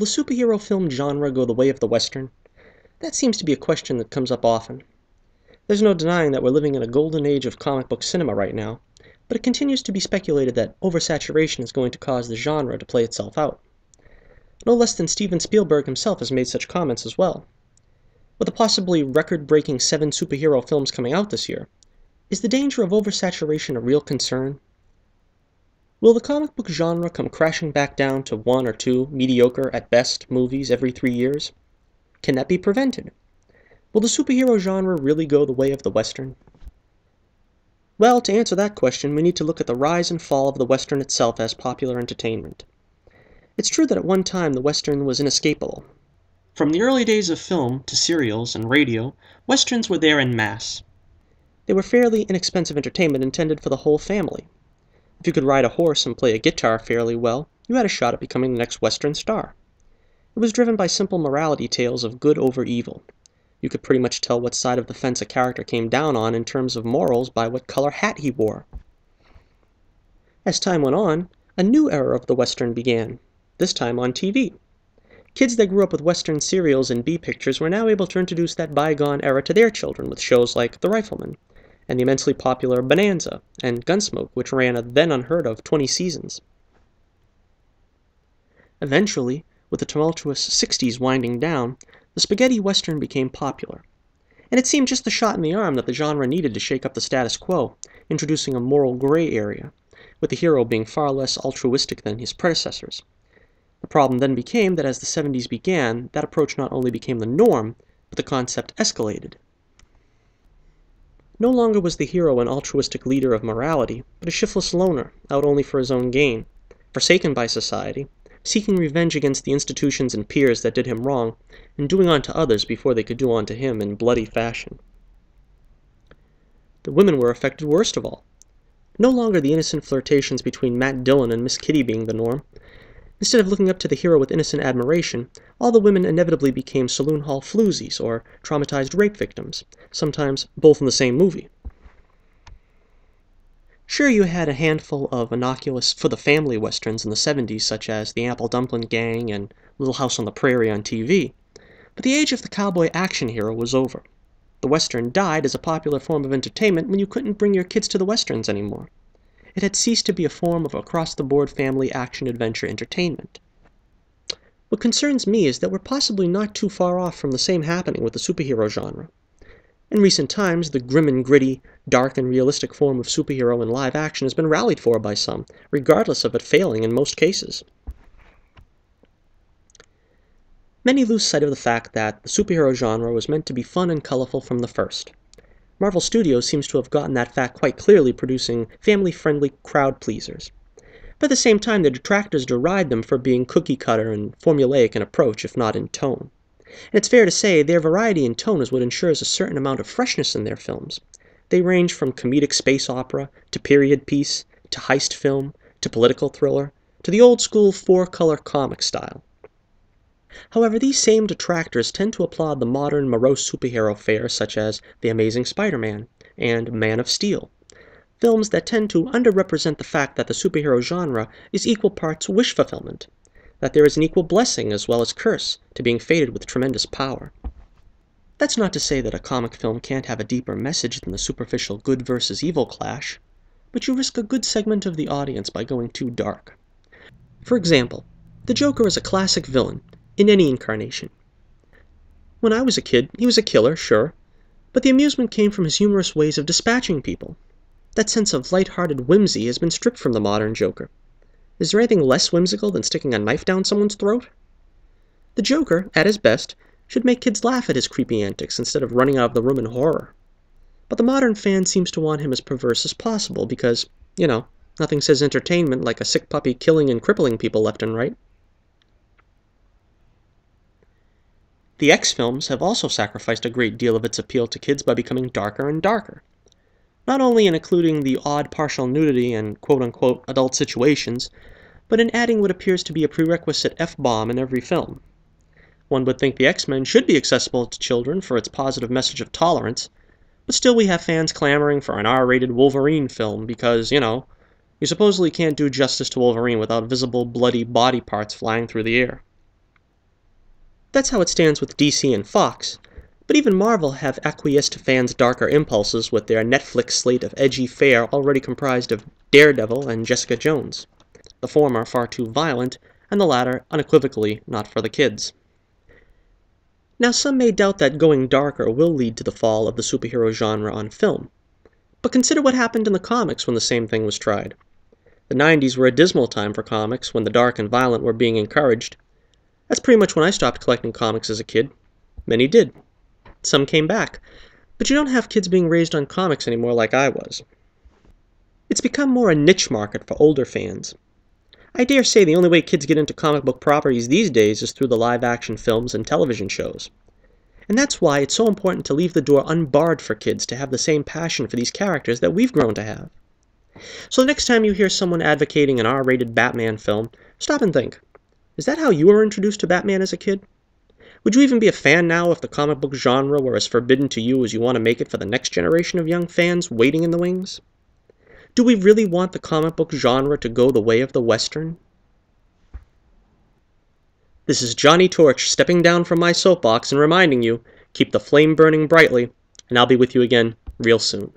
the superhero film genre go the way of the Western? That seems to be a question that comes up often. There's no denying that we're living in a golden age of comic book cinema right now, but it continues to be speculated that oversaturation is going to cause the genre to play itself out. No less than Steven Spielberg himself has made such comments as well. With the possibly record-breaking 7 superhero films coming out this year, is the danger of oversaturation a real concern? Will the comic book genre come crashing back down to 1 or 2 mediocre at best movies every 3 years? Can that be prevented? Will the superhero genre really go the way of the Western? Well, to answer that question, we need to look at the rise and fall of the Western itself as popular entertainment. It's true that at one time the Western was inescapable. From the early days of film to serials and radio, Westerns were there en masse. They were fairly inexpensive entertainment intended for the whole family. If you could ride a horse and play a guitar fairly well, you had a shot at becoming the next Western star. It was driven by simple morality tales of good over evil. You could pretty much tell what side of the fence a character came down on in terms of morals by what color hat he wore. As time went on, a new era of the Western began, this time on TV. Kids that grew up with Western serials and B-pictures were now able to introduce that bygone era to their children with shows like The Rifleman, and the immensely popular Bonanza and Gunsmoke, which ran a then unheard-of 20 seasons. Eventually, with the tumultuous 60s winding down, the spaghetti Western became popular. And it seemed just the shot in the arm that the genre needed to shake up the status quo, introducing a moral gray area, with the hero being far less altruistic than his predecessors. The problem then became that as the 70s began, that approach not only became the norm, but the concept escalated. No longer was the hero an altruistic leader of morality, but a shiftless loner, out only for his own gain, forsaken by society, seeking revenge against the institutions and peers that did him wrong, and doing unto others before they could do unto him in bloody fashion. The women were affected worst of all. No longer the innocent flirtations between Matt Dillon and Miss Kitty being the norm. Instead of looking up to the hero with innocent admiration, all the women inevitably became saloon hall floozies or traumatized rape victims, sometimes both in the same movie. Sure, you had a handful of innocuous for-the-family westerns in the 70s, such as The Apple Dumpling Gang and Little House on the Prairie on TV, but the age of the cowboy action hero was over. The western died as a popular form of entertainment when you couldn't bring your kids to the westerns anymore. It had ceased to be a form of across-the-board family action-adventure entertainment. What concerns me is that we're possibly not too far off from the same happening with the superhero genre. In recent times, the grim and gritty, dark and realistic form of superhero in live action has been rallied for by some, regardless of it failing in most cases. Many lose sight of the fact that the superhero genre was meant to be fun and colorful from the first. Marvel Studios seems to have gotten that fact quite clearly, producing family-friendly crowd-pleasers. But at the same time, the detractors deride them for being cookie-cutter and formulaic in approach, if not in tone. And it's fair to say their variety in tone is what ensures a certain amount of freshness in their films. They range from comedic space opera, to period piece, to heist film, to political thriller, to the old-school 4-color comic style. However, these same detractors tend to applaud the modern morose superhero fare such as The Amazing Spider-Man and Man of Steel, films that tend to underrepresent the fact that the superhero genre is equal parts wish fulfillment, that there is an equal blessing as well as curse to being fated with tremendous power. That's not to say that a comic film can't have a deeper message than the superficial good versus evil clash, but you risk a good segment of the audience by going too dark. For example, the Joker is a classic villain, in any incarnation. When I was a kid, he was a killer, sure, but the amusement came from his humorous ways of dispatching people. That sense of light-hearted whimsy has been stripped from the modern Joker. Is there anything less whimsical than sticking a knife down someone's throat? The Joker, at his best, should make kids laugh at his creepy antics instead of running out of the room in horror. But the modern fan seems to want him as perverse as possible because, nothing says entertainment like a sick puppy killing and crippling people left and right. The X films have also sacrificed a great deal of its appeal to kids by becoming darker and darker. Not only in including the odd partial nudity and quote-unquote adult situations, but in adding what appears to be a prerequisite F-bomb in every film. One would think the X-Men should be accessible to children for its positive message of tolerance, but still we have fans clamoring for an R-rated Wolverine film because, you supposedly can't do justice to Wolverine without visible bloody body parts flying through the air. That's how it stands with DC and Fox, but even Marvel have acquiesced to fans' darker impulses with their Netflix slate of edgy fare already comprised of Daredevil and Jessica Jones. The former far too violent, and the latter unequivocally not for the kids. Now, some may doubt that going darker will lead to the fall of the superhero genre on film. But consider what happened in the comics when the same thing was tried. The 90s were a dismal time for comics when the dark and violent were being encouraged. That's pretty much when I stopped collecting comics as a kid. Many did. Some came back. But you don't have kids being raised on comics anymore like I was. It's become more a niche market for older fans. I dare say the only way kids get into comic book properties these days is through the live-action films and television shows. And that's why it's so important to leave the door unbarred for kids to have the same passion for these characters that we've grown to have. So the next time you hear someone advocating an R-rated Batman film, stop and think, is that how you were introduced to Batman as a kid? Would you even be a fan now if the comic book genre were as forbidden to you as you want to make it for the next generation of young fans waiting in the wings? Do we really want the comic book genre to go the way of the Western? This is Johnnie Torch stepping down from my soapbox and reminding you, keep the flame burning brightly, and I'll be with you again real soon.